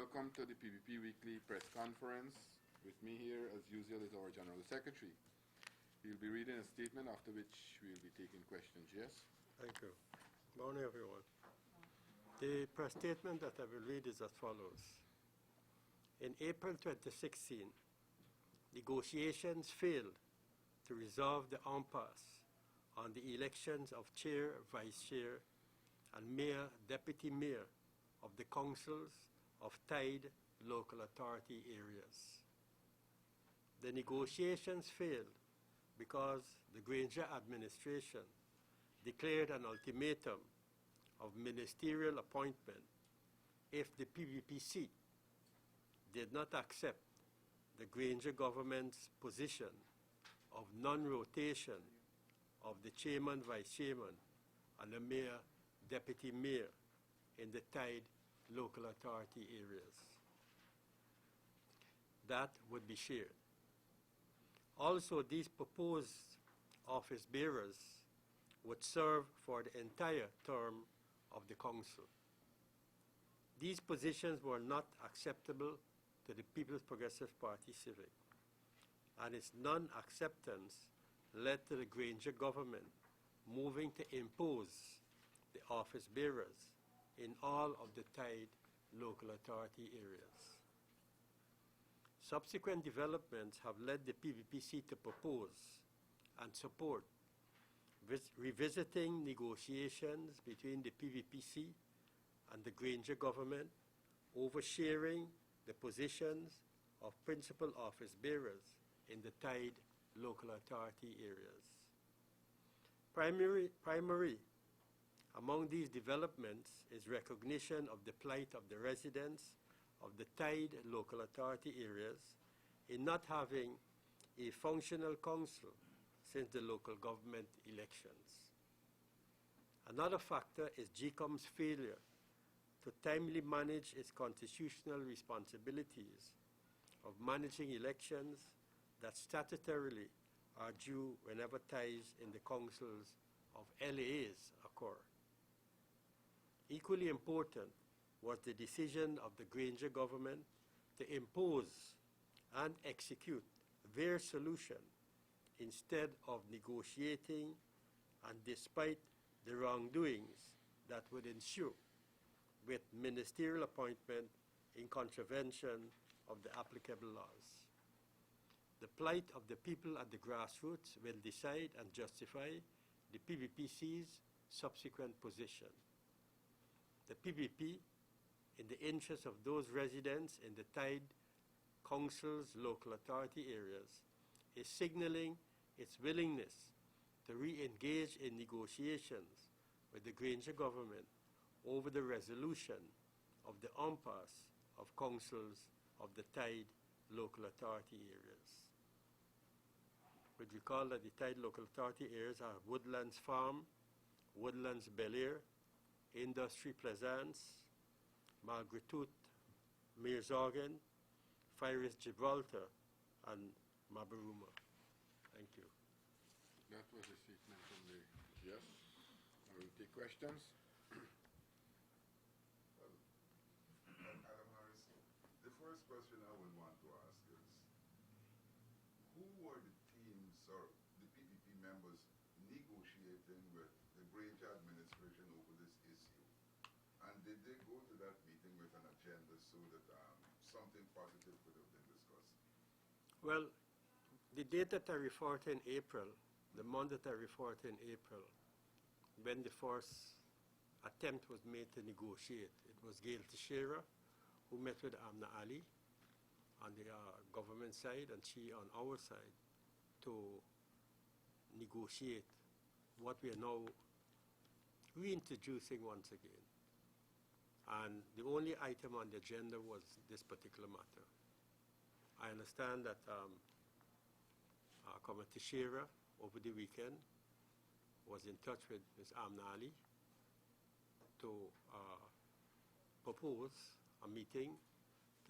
Welcome to the PPP Weekly Press Conference. With me here, as usual, is our General Secretary. He'll be reading a statement, after which we'll be taking questions. Yes? Thank you. Good morning, everyone. The press statement that I will read is as follows. In April 2016, negotiations failed to resolve the impasse on the elections of chair, vice chair, and mayor, deputy mayor of the councils of tied local authority areas. The negotiations failed because the Granger administration declared an ultimatum of ministerial appointment if the PVPC did not accept the Granger government's position of non-rotation of the chairman, vice chairman, and the mayor, deputy mayor in the tied local authority areas. That would be shared. Also, these proposed office bearers would serve for the entire term of the council. These positions were not acceptable to the People's Progressive Party Civic, and its non-acceptance led to the Granger government moving to impose the office bearers in all of the tied local authority areas. Subsequent developments have led the PVPC to propose and support revisiting negotiations between the PVPC and the Granger government over sharing the positions of principal office bearers in the tied local authority areas. Primary among these developments is recognition of the plight of the residents of the tied local authority areas in not having a functional council since the local government elections. Another factor is GCOM's failure to timely manage its constitutional responsibilities of managing elections that statutorily are due whenever ties in the councils of LAs occur. Equally important was the decision of the Granger government to impose and execute their solution instead of negotiating, and despite the wrongdoings that would ensue with ministerial appointment in contravention of the applicable laws. The plight of the people at the grassroots will decide and justify the PVPC's subsequent position. The PVP, in the interest of those residents in the tied councils' local authority areas, is signaling its willingness to re-engage in negotiations with the Granger government over the resolution of the impasse of councils of the tied local authority areas. We recall that the tied local authority areas are Woodlands Farm, Woodlands Bel Air, Industry Plaisance, Margretut, Meersargen, Firis Gibraltar, and Mabaruma. Thank you. That was a statement from the yes. I will take questions. Adam Harris, the first question I would want to ask is, who were the teams or the PPP members negotiating with the Granger administration over this issue? And did they go to that meeting with an agenda so that something positive could have been discussed? Well, the date that I referred to in April, the month that I referred to in April, when the first attempt was made to negotiate, it was Gail Teixeira who met with Amna Ali on the government side and she on our side to negotiate what we are now reintroducing once again. And the only item on the agenda was this particular matter. I understand that Comrade Teixeira over the weekend was in touch with Ms. Amna Ali to propose a meeting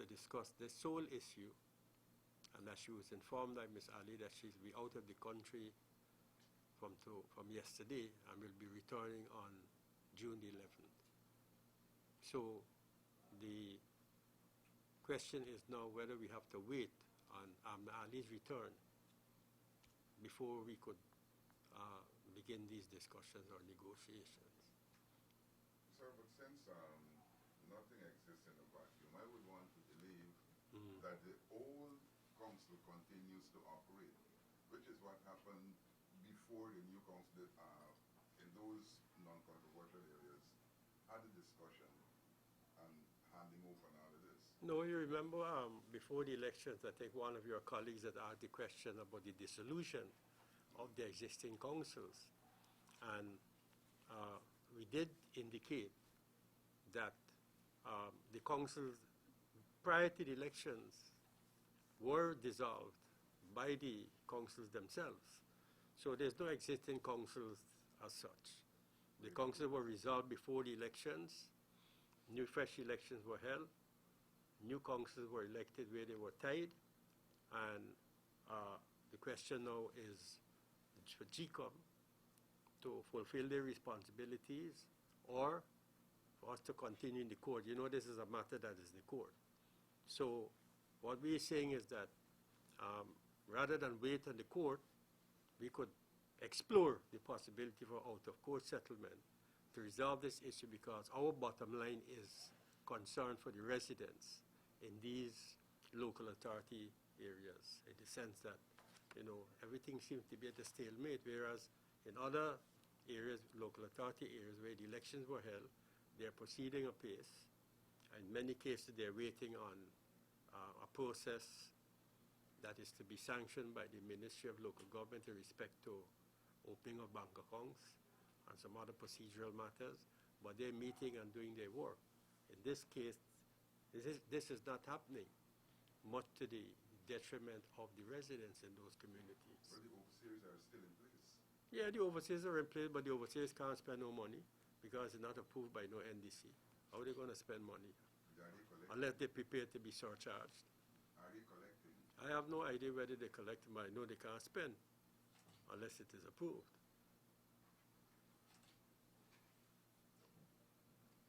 to discuss this sole issue, and that she was informed by Ms. Ali that she'll be out of the country from yesterday and will be returning on June the 11th. So the question is now whether we have to wait on Ali's return before we could begin these discussions or negotiations. Sir, but since nothing exists in a vacuum, I would want to believe that the old council continues to operate, which is what happened before the new council in those non-controversial areas had a discussion and handing over and all of this. No, you remember before the elections, I think one of your colleagues had asked the question about the dissolution of the existing councils. And we did indicate that the councils, prior to the elections, were dissolved by the councils themselves. So there's no existing councils as such. The councils were resolved before the elections. New fresh elections were held. New councils were elected where they were tied. And the question now is for GCOM to fulfill their responsibilities or for us to continue in the court. You know, this is a matter that is in the court. So what we're saying is that rather than wait on the court, we could explore the possibility for out-of-court settlement to resolve this issue, because our bottom line is concern for the residents in these local authority areas, in the sense that, you know, everything seems to be at a stalemate, whereas in other areas, local authority areas where the elections were held, they're proceeding apace. In many cases, they're waiting on a process that is to be sanctioned by the Ministry of Local Government in respect to opening of bank accounts and some other procedural matters, but they're meeting and doing their work. In this case, this is not happening, much to the detriment of the residents in those communities. But the overseers are still in place. Yeah, the overseers are in place, but the overseers can't spend no money because it's not approved by no NDC. How are they going to spend money? Are they collecting? Unless they're prepared to be surcharged. Are they collecting? I have no idea whether they collect, but I know they can't spend unless it is approved.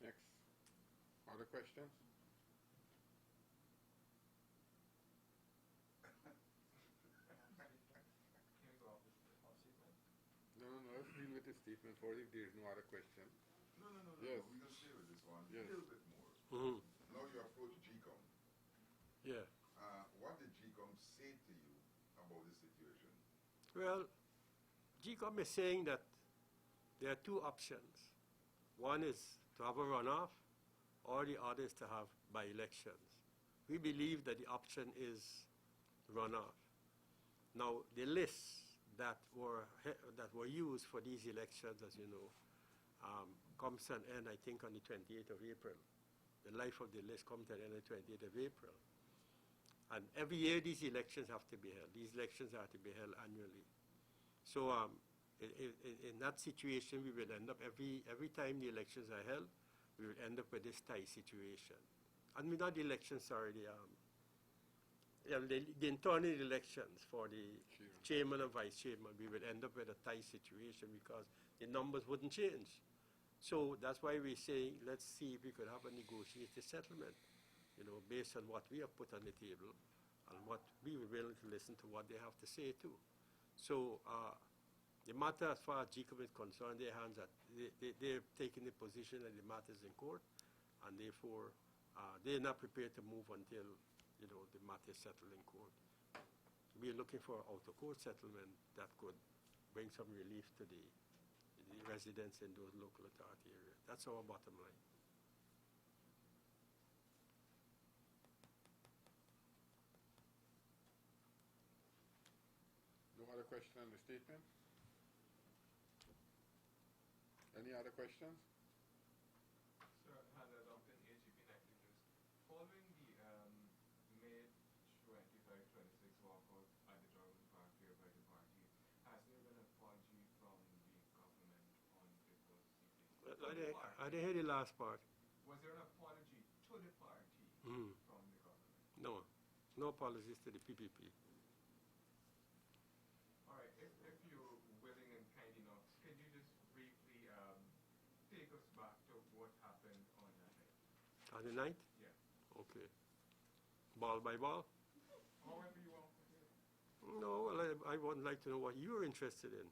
Next. Other questions? No, let's deal with the statement for if there's no other question. No. Yes. We're going to stay with this one Yes. a little bit more. Now you approach GCOM. Yeah. What did GCOM say to you about this situation? Well, GCOM is saying that there are two options. One is to have a runoff, or the other is to have by-elections. We believe that the option is runoff. Now, the lists that were used for these elections, as you know, comes to an end, I think, on the 28th of April. The life of the list comes to an end on the 28th of April. And every year these elections have to be held. These elections are to be held annually. So in that situation, we will end up, every time the elections are held, we will end up with this tie situation. And not the elections, sorry, the internal elections for the chairman and vice chairman, we will end up with a tie situation because the numbers wouldn't change. So that's why we're saying, let's see if we could have a negotiated settlement, you know, based on what we have put on the table and what we were willing to listen to what they have to say too. So the matter, as far as GCOM is concerned, they're taking the position that the matter is in court, and therefore they're not prepared to move until, you know, the matter is settled in court. We're looking for an out-of-court settlement that could bring some relief to the residents in those local authority areas. That's our bottom line. No other question on the statement? Any other questions? Sir, hand that up in AGP negligence. Following the May 25-26 walkout at the Durban Park here by the party, has there been an apology from the government on the proceedings? I didn't hear the last part. Was there an apology to the party from the government? No apologies to the PPP. All right, if you're willing and kind enough, can you just briefly take us back to what happened on that night? On the 9th? Yeah. Okay. ball by ball? However you want to do it. No, well, I would like to know what you're interested in.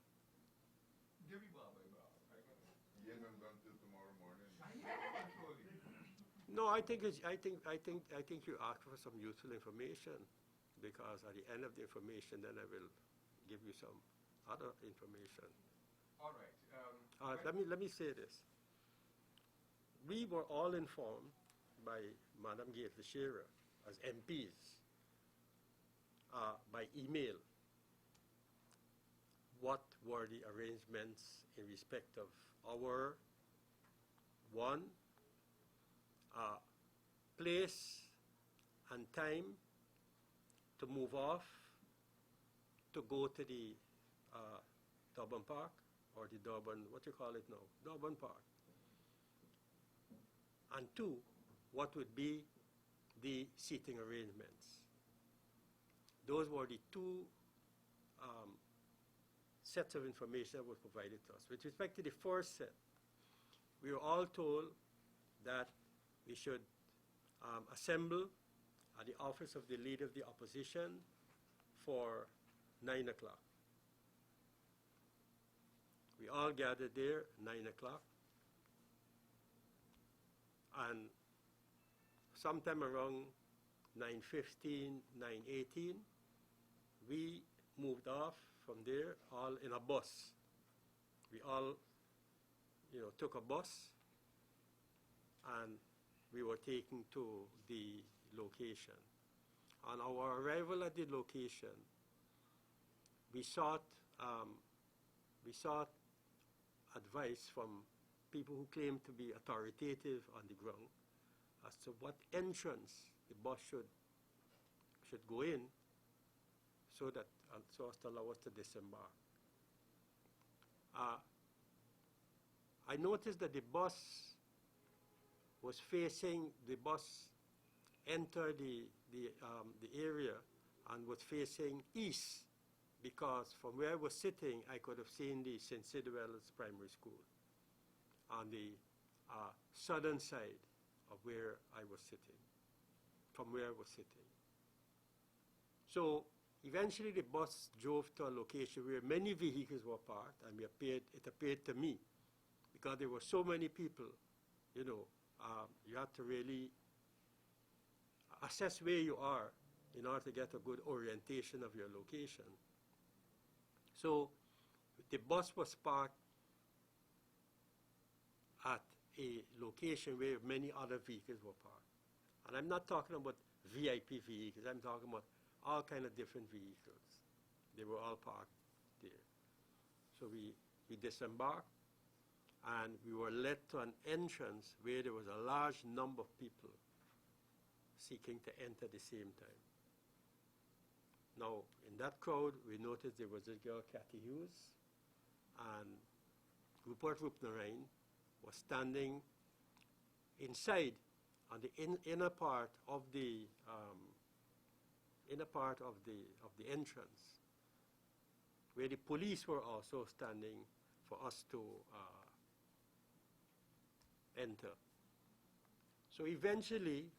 Give me ball by ball. You ain't gonna done till tomorrow morning. I can't control you. No, I think you ask for some useful information, because at the end of the information, then I will give you some other information. All right. Let me say this. We were all informed by Madam Gail Teixeira as MPs by email what were the arrangements in respect of our place and time to move off to go to the Durban Park, or the Durban, what you call it now, Durban Park. And two, what would be the seating arrangements. Those were the two sets of information that was provided to us. With respect to the first set, we were all told that we should assemble at the office of the Leader of the Opposition for 9 o'clock. We all gathered there 9 o'clock, and sometime around 9:15, 9:18, we moved off from there all in a bus. We all, took a bus, and we were taken to the location. On our arrival at the location, we sought advice from people who claimed to be authoritative on the ground as to what entrance the bus should go in, so as to allow us to disembark. I noticed that the bus entered the area and was facing east, because from where I was sitting, I could have seen the St. Sidwell's Primary School on the southern side of where I was sitting, from where I was sitting. So eventually the bus drove to a location where many vehicles were parked, and it appeared to me, because there were so many people, you have to really assess where you are in order to get a good orientation of your location. So the bus was parked at a location where many other vehicles were parked. And I'm not talking about VIP vehicles, I'm talking about all kind of different vehicles. They were all parked there. So we disembarked, and we were led to an entrance where there was a large number of people seeking to enter at the same time. Now, in that crowd, we noticed there was this girl, Kathy Hughes, and Rupert Rupnarain was standing inside on the inner part of the entrance, where the police were also standing for us to enter. So eventually,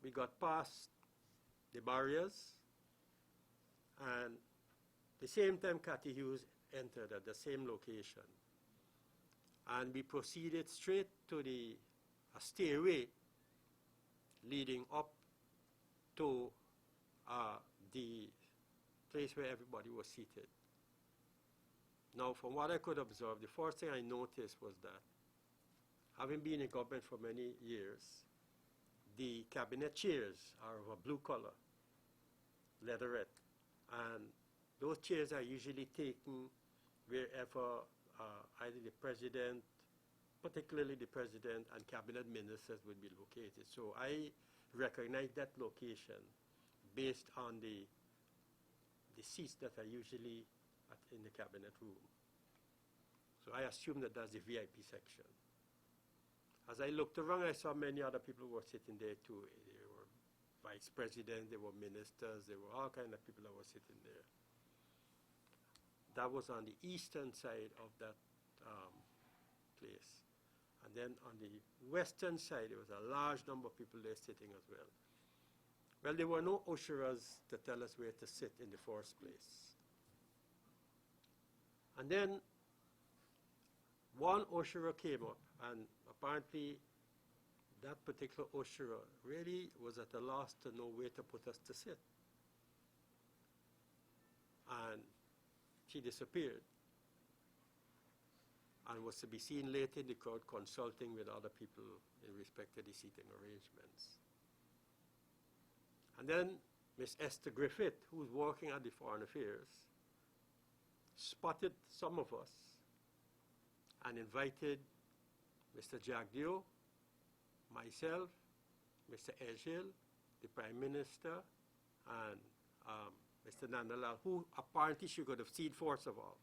we got past the barriers, and the same time Kathy Hughes entered at the same location. And we proceeded straight to a stairway leading up to the place where everybody was seated. Now, from what I could observe, the first thing I noticed was that, having been in government for many years, the cabinet chairs are of a blue color, leatherette, and those chairs are usually taken wherever either the president, particularly the president, and cabinet ministers would be located. So I recognize that location based on the seats that are usually in the cabinet room. So I assume that that's the VIP section. As I looked around, I saw many other people who were sitting there too. There were vice presidents, there were ministers, there were all kinds of people that were sitting there. That was on the eastern side of that place. And then on the western side, there was a large number of people there sitting as well. Well, there were no usherers to tell us where to sit in the first place. And then one usherer came up, and apparently that particular usherer really was at a loss to know where to put us to sit. And she disappeared and was to be seen later in the crowd consulting with other people in respect to the seating arrangements. And then Miss Esther Griffith, who's working at the Foreign Affairs, spotted some of us and invited Mr. Jagdeo, myself, Mr. Ejil, the Prime Minister, and Mr. Nandalal, who apparently she could have seen first of all.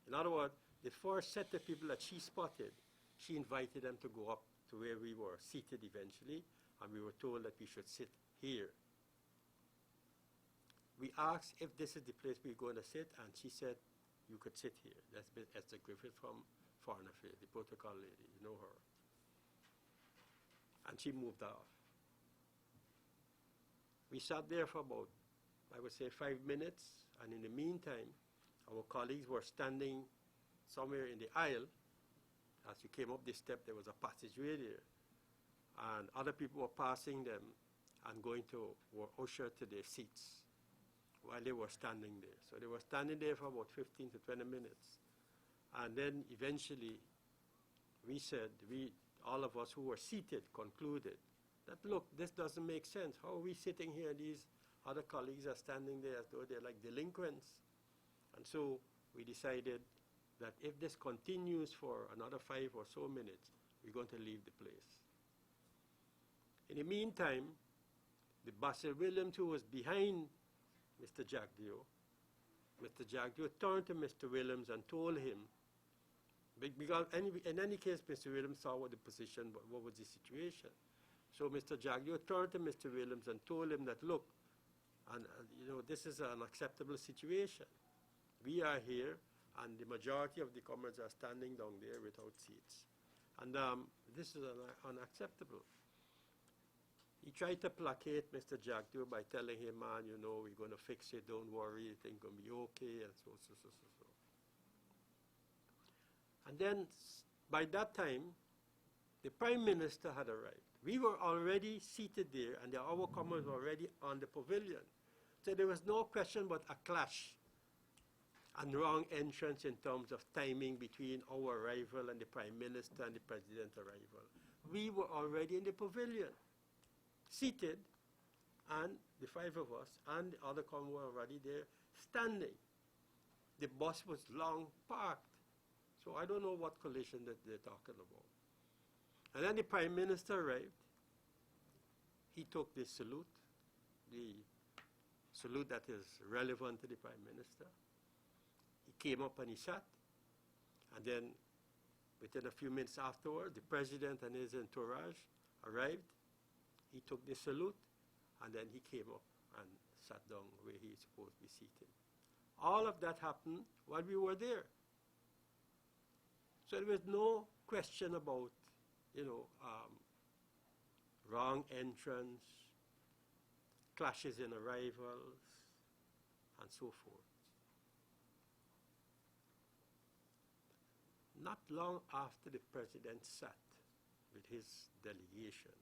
In other words, the first set of people that she spotted, she invited them to go up to where we were seated eventually, and we were told that we should sit here. We asked if this is the place we're going to sit, and she said, you could sit here. That's Ms. Esther Griffith from Foreign Affairs, the protocol lady, you know her. And she moved off. We sat there for about, I would say, 5 minutes, and in the meantime, our colleagues were standing somewhere in the aisle. As you came up this step, there was a passageway there, and other people were passing them and were ushered to their seats while they were standing there. So they were standing there for about 15 to 20 minutes. And then eventually we said, all of us who were seated concluded that, look, this doesn't make sense. How are we sitting here? These other colleagues are standing there as though they're like delinquents. And so we decided that if this continues for another 5 or so minutes, we're going to leave the place. In the meantime, the Basil Williams, who was behind Mr. Jagdeo turned to Mr. Williams and told him, because in any case, Mr. Williams saw what the position, what was the situation. So Mr. Jagdeo turned to Mr. Williams and told him that, look, this is an unacceptable situation. We are here, and the majority of the comrades are standing down there without seats. And this is unacceptable. He tried to placate Mr. Jagdeo by telling him, man, we're going to fix it, don't worry, everything's going to be okay, and so. And then, by that time, the Prime Minister had arrived. We were already seated there, and our comrades were already on the pavilion. So there was no question but a clash and wrong entrance in terms of timing between our arrival and the Prime Minister and the President's arrival. We were already in the pavilion, seated, and the 5 of us and the other comrades were already there standing. The bus was long parked. So I don't know what collision that they're talking about. And then the Prime Minister arrived. He took the salute that is relevant to the Prime Minister. He came up and he sat. And then within a few minutes afterward, the President and his entourage arrived. He took the salute, and then he came up and sat down where he is supposed to be seated. All of that happened while we were there. So there was no question about, wrong entrance, clashes in arrivals, and so forth. Not long after the President sat with his delegation,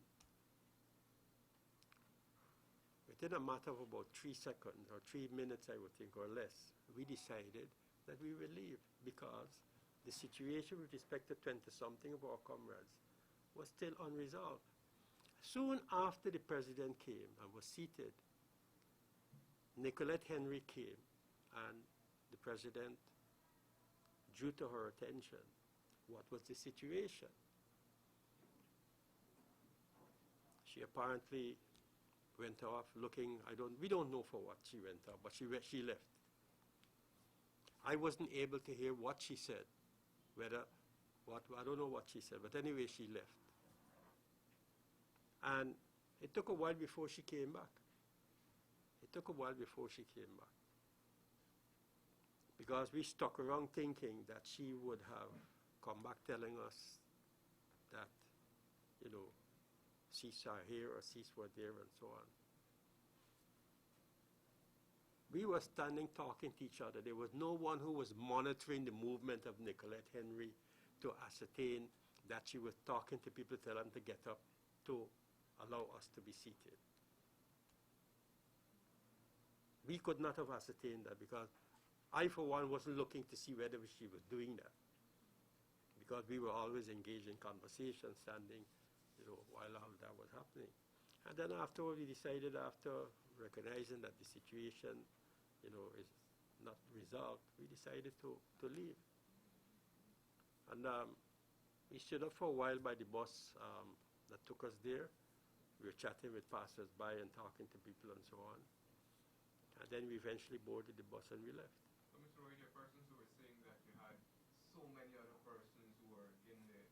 within a matter of about 3 seconds or 3 minutes, I would think, or less, we decided that we will leave because the situation with respect to 20-something of our comrades was still unresolved. Soon after the President came and was seated, Nicolette Henry came, and the President drew to her attention what was the situation. She apparently went off looking, we don't know for what she went off, but she left. I wasn't able to hear what she said, I don't know what she said, but anyway, she left. And it took a while before she came back. Because we stuck around thinking that she would have come back telling us that, seats are here or seats were there and so on. We were standing talking to each other. There was no one who was monitoring the movement of Nicolette Henry to ascertain that she was talking to people, tell them to get up, to allow us to be seated. We could not have ascertained that because I, for one, wasn't looking to see whether she was doing that, because we were always engaged in conversation, standing, while all that was happening. And then afterward, we decided, after recognizing that the situation, is not resolved, we decided to leave. And we stood up for a while by the bus that took us there. We were chatting with passers-by and talking to people and so on. And then we eventually boarded the bus and we left. So, Mr. Roy, there are persons who were saying that you had so many other persons who were in the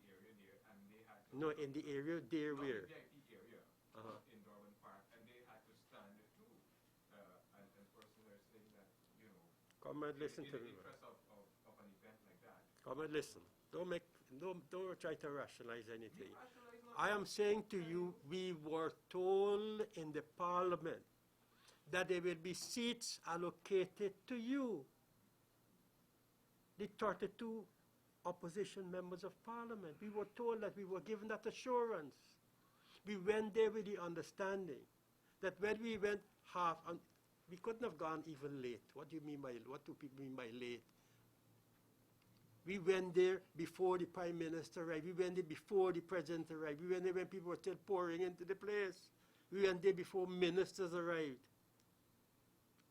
area there, and they had to... No, in the area there where? The VIP area in Darwin Park, and they had to stand too. And persons are saying that, Come and listen to me. in the interest of an event like that. Come and listen. Don't try to rationalize anything. I am saying to you, we were told in the parliament that there will be seats allocated to you, the 32 opposition members of parliament. We were told that, we were given that assurance. We went there with the understanding that when we went we couldn't have gone even late. What do people mean by late? We went there before the Prime Minister arrived. We went there before the President arrived. We went there when people were still pouring into the place. We went there before ministers arrived.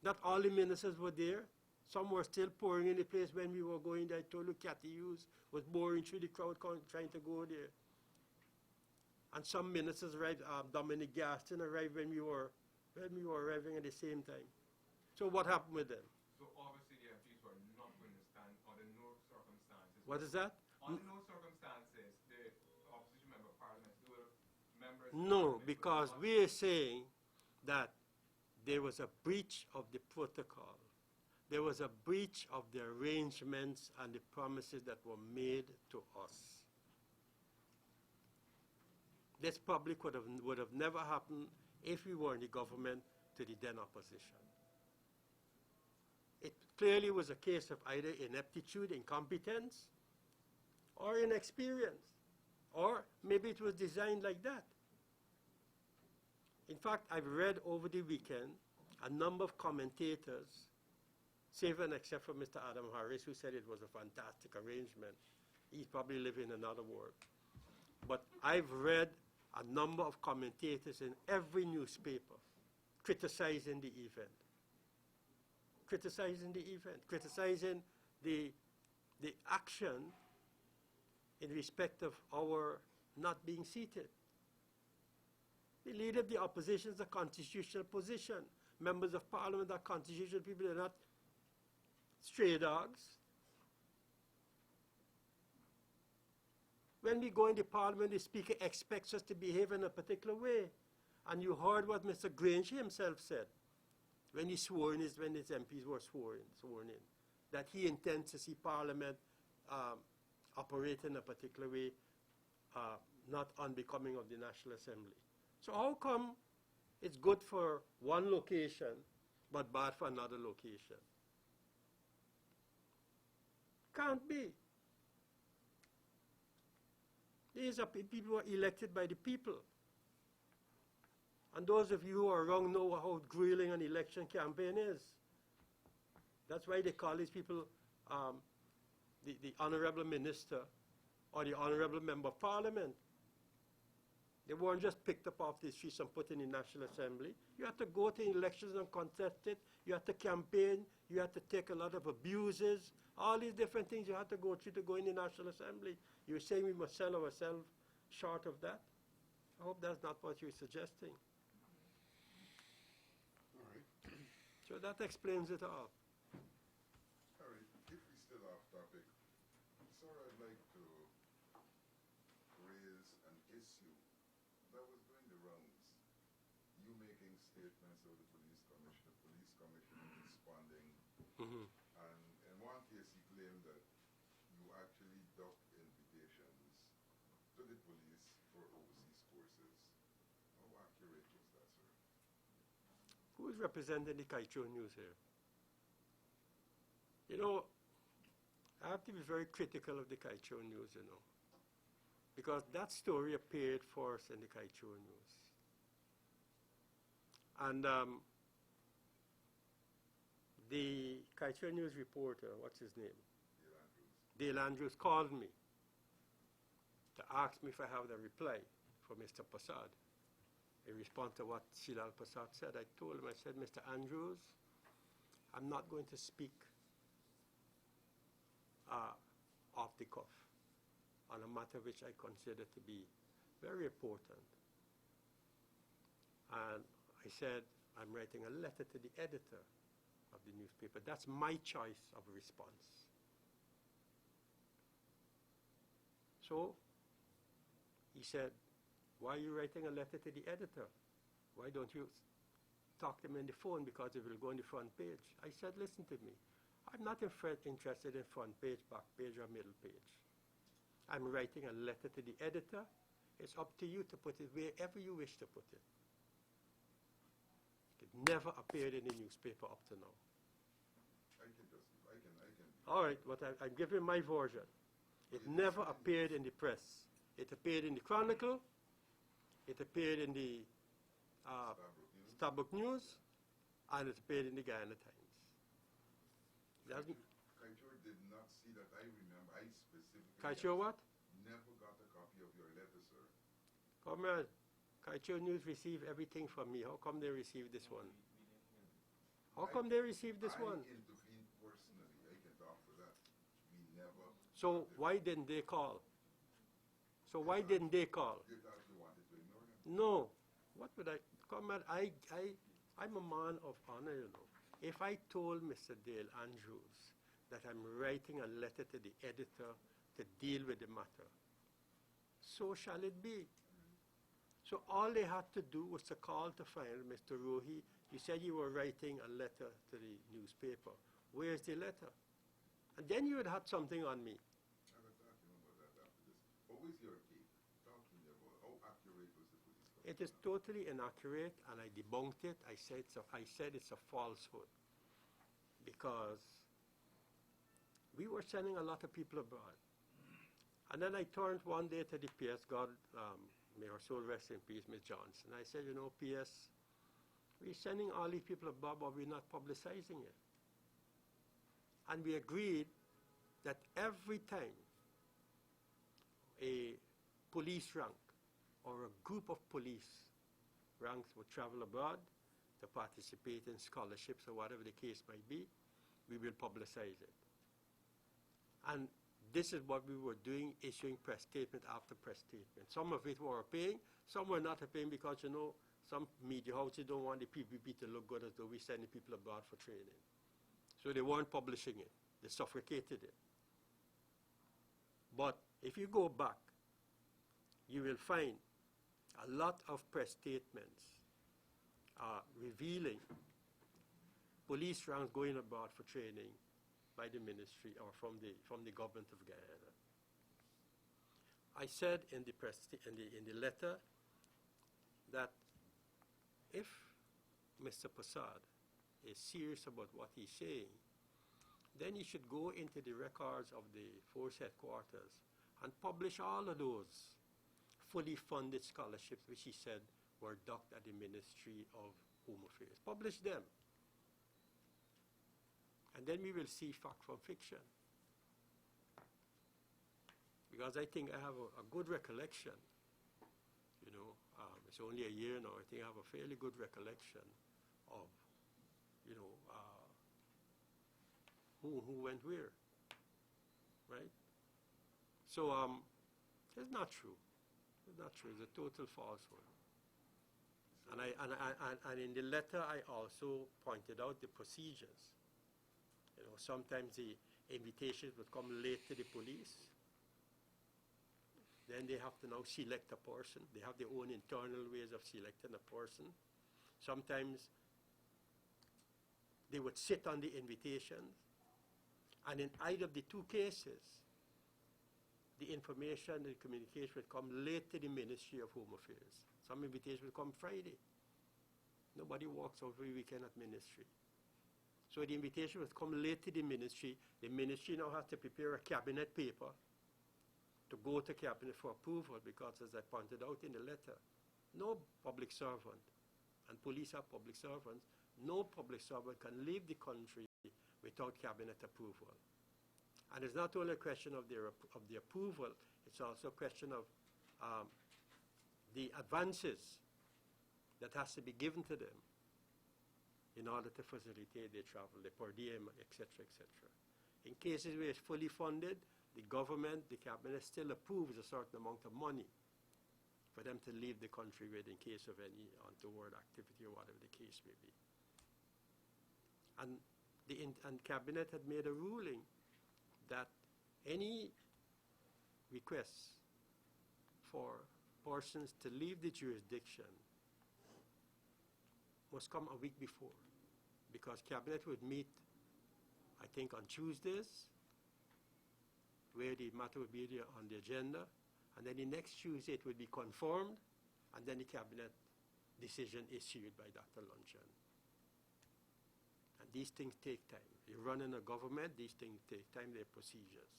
Not all the ministers were there. Some were still pouring in the place when we were going there. I told you Cathy Hughes was boring through the crowd trying to go there. And some ministers arrived. Dominic Gaston arrived when we were arriving at the same time. So what happened with them? So obviously the MPs were not going to stand under no circumstances. What is that? Under no circumstances, the opposition member of parliament, the members... No, because we are saying that there was a breach of the protocol. There was a breach of the arrangements and the promises that were made to us. This probably would have never happened if we were in the government to the then opposition. It clearly was a case of either ineptitude, incompetence, or inexperience. Or maybe it was designed like that. In fact, I've read over the weekend a number of commentators, save and except for Mr. Adam Harris, who said it was a fantastic arrangement. He's probably living in another world. But I've read a number of commentators in every newspaper criticizing the event. Criticizing the event, criticizing the action in respect of our not being seated. The leader of the opposition is a constitutional position. Members of parliament are constitutional people. They're not stray dogs. When we go into parliament, the speaker expects us to behave in a particular way. And you heard what Mr. Grange himself said when he swore in when his MPs were sworn in, that he intends to see parliament operate in a particular way, not unbecoming of the National Assembly. So how come it's good for one location, but bad for another location? Can't be. These are people who are elected by the people. And those of you who are around know how grueling an election campaign is. That's why they call these people the honorable minister or the honorable member of parliament. They weren't just picked up off the streets and put in the National Assembly. You have to go to elections and contest it. You have to campaign. You have to take a lot of abuses. All these different things you have to go through to go in the National Assembly. You're saying we must sell ourselves short of that? I hope that's not what you're suggesting. All right. So that explains it all. Harry, if we still off topic, sir, I'd like to raise an issue that was doing the rounds. You making statements of the police commissioner responding, and in one case he claimed that you actually ducked invitations to the police for overseas courses. How accurate was that, sir? Who Who's representing the Kaicho News here? You know, I have to be very critical of the Kaicho News, you know, because that story appeared first in the Kaicho News. And the Kaicho News reporter, what's his name? Dale Andrews called me to ask me if I have the reply for Mr. Passad. In response to what Shilal Passad said, I told him, I said, Mr. Andrews, I'm not going to speak off the cuff on a matter which I consider to be very important. And I said, I'm writing a letter to the editor of the newspaper. That's my choice of response. So he said, why are you writing a letter to the editor? Why don't you talk to him on the phone, because it will go on the front page? I said, listen to me. I'm not interested in front page, back page, or middle page. I'm writing a letter to the editor. It's up to you to put it wherever you wish to put it. It never appeared in the newspaper up to now. I can. All right, but I'm giving my version. It never appeared in the press. It appeared in the Chronicle. It appeared in the Starbuck News, and it appeared in the Guyana Times. Kaicho did not see that. I remember. I specifically. Kaicho what? Never got a copy of your letter, sir. Comrade, Kaicho News receive everything from me. How come they receive this one? How come they receive this one? I intervened personally. I can talk for that. We never. So why didn't they call? So why didn't they call? They thought you wanted to ignore them. No. What would I, comrade, I'm a man of honor, you know. If I told Mr. Dale Andrews that I'm writing a letter to the editor to deal with the matter, so shall it be. So all they had to do was to call to find Mr. Rohi. You said you were writing a letter to the newspaper. Where's the letter? And then you would have something on me. I will talk to you about that after this. What was your take? Talk to me about how accurate was the police report? It is totally inaccurate, and I debunked it. I said it's a falsehood, because we were sending a lot of people abroad. And then I turned one day to the PS, God, may her soul rest in peace, Ms. Johnson. I said, you know, PS, we're sending all these people abroad, but we're not publicizing it. And we agreed that every time a police rank or a group of police ranks would travel abroad to participate in scholarships or whatever the case might be, we will publicize it. And this is what we were doing, issuing press statement after press statement. Some of it were paying, some were not paying, because, you know, some media houses don't want the PPP to look good as though we're sending people abroad for training. So they weren't publishing it. They suffocated it. But if you go back, you will find a lot of press statements revealing police ranks going abroad for training by the ministry or from the government of Guyana. I said in the letter that if Mr. Passad is serious about what he's saying, then he should go into the records of the force headquarters and publish all of those fully funded scholarships which he said were docked at the Ministry of Home Affairs. Publish them. And then we will see fact from fiction. Because I think I have a good recollection. You know, it's only a year now. I think I have a fairly good recollection of, you know, who went where, right? So it's not true. It's not true. It's a total falsehood. And in the letter, I also pointed out the procedures. You know, sometimes the invitations would come late to the police. Then they have to now select a person. They have their own internal ways of selecting a person. Sometimes they would sit on the invitations. And in either of the two cases, the information, the communication would come late to the Ministry of Home Affairs. Some invitations would come Friday. Nobody walks every weekend at ministry. So the invitation was come late to the ministry. The ministry now has to prepare a cabinet paper to go to cabinet for approval because, as I pointed out in the letter, no public servant, and police are public servants, no public servant can leave the country without cabinet approval. And it's not only a question of the approval, it's also a question of the advances that has to be given to them in order to facilitate their travel, the per diem, etc., etc. In cases where it's fully funded, the government, the cabinet still approves a certain amount of money for them to leave the country with in case of any untoward activity or whatever the case may be. And the cabinet had made a ruling that any requests for persons to leave the jurisdiction must come a week before, because cabinet would meet, I think, on Tuesdays, where the matter would be on the agenda, and then the next Tuesday it would be confirmed, and then the cabinet decision issued by Dr. Luncheon. And these things take time. You run in a government, these things take time, they're procedures.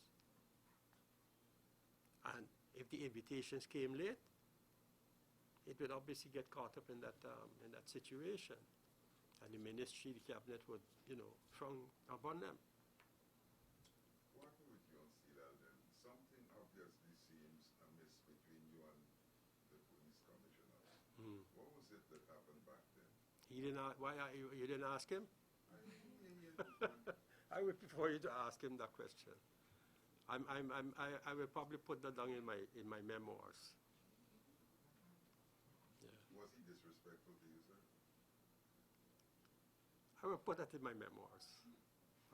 And if the invitations came late, it would obviously get caught up in that situation. And the ministry, the cabinet would, frown upon them. Working with you on CEDAL then, something obviously seems amiss between you and the police commissioner. What was it that happened back then? You didn't ask him? I didn't hear you one. I would prefer you to ask him that question. I will probably put that down in my memoirs. Was he disrespectful to you, sir? I will put that in my memoirs.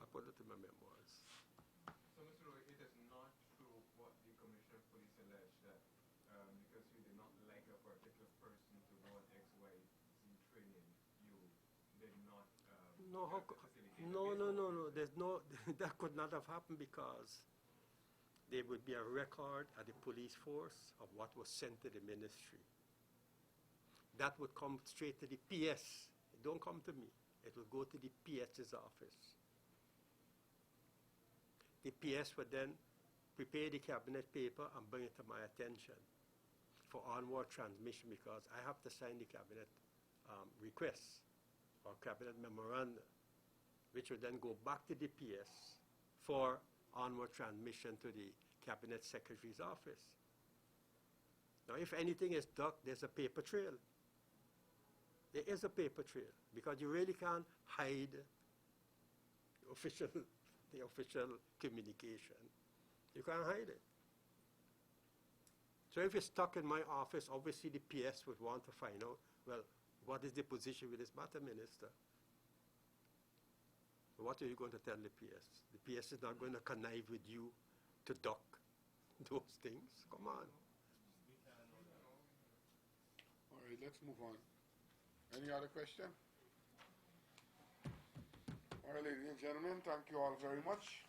I'll put it in my memoirs. So, Mr. Roy, it is not true what the Commissioner of Police alleged that because you did not like a particular person to go on XYZ training, you did not facilitate No. There's no. That could not have happened because there would be a record at the police force of what was sent to the ministry. That would come straight to the PS. It don't come to me. It will go to the PS's office. The PS would then prepare the cabinet paper and bring it to my attention for onward transmission, because I have to sign the cabinet requests or cabinet memoranda, which would then go back to the PS for onward transmission to the cabinet secretary's office. Now, if anything is ducked, there's a paper trail. There is a paper trail, because you really can't hide the official communication. You can't hide it. So if it's stuck in my office, obviously the PS would want to find out, well, what is the position with this matter, Minister? What are you going to tell the PS? The PS is not going to connive with you to duck those things. Come on. All right, let's move on. Any other question? All right, ladies and gentlemen, thank you all very much.